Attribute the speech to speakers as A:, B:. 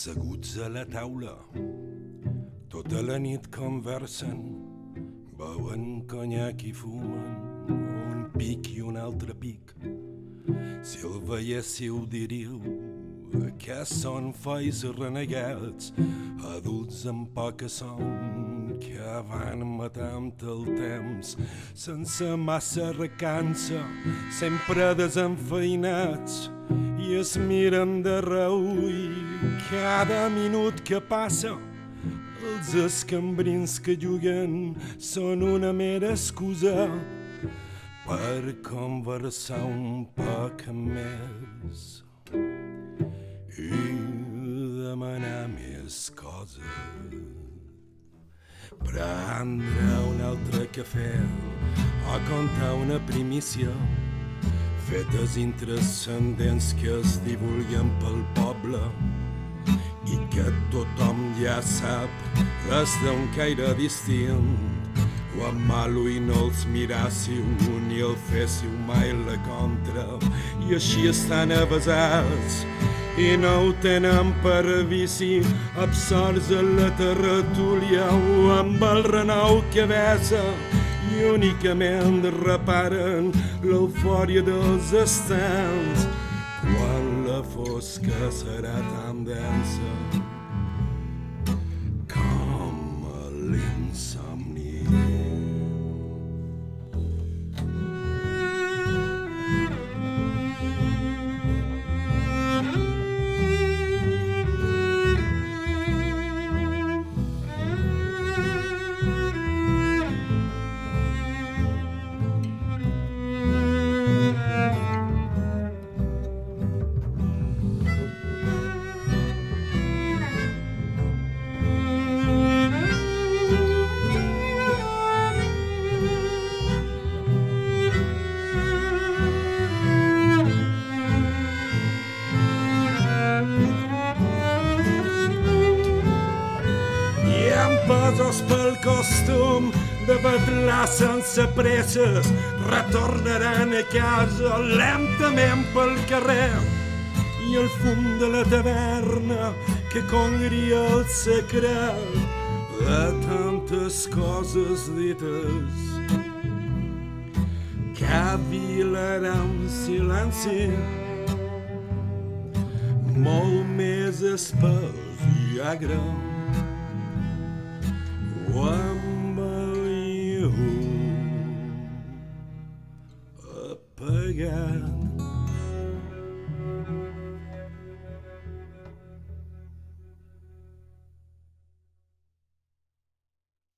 A: Asseguts a la taula, tota la nit conversen, beuen conyac i fumen un pic i un altre pic. Si el veiéssiu diríeu que són fois renegats, adults amb poca son, que van matant el temps sense massa recança, sempre desenfeinats, i es miren de reull cada minut que passa. Els escambrins que juguen són una mera excusa per conversar un poc més i demanar més coses. Prendre un altre cafè o contar una primícia, fetes intranscendents que es divulguen pel poble i que tothom ja sap des d'un caire distint. O amb malo i no els mirássiu ni el féssiu mai la contra, i així estan avasats i no ho tenen per vici, absorts a la terratúlia o amb el renou que vessa, i únicament reparen l'eufòria dels estants quan la fosca serà tan densa com l'insomni. Pesos pel costum de badlar sense presses, retornaran a casa lentament pel carrer, i el fum de la taverna que congria el secret de tantes coses dites cavilarà un silenci molt més espès i agre, o amb el llum apagat.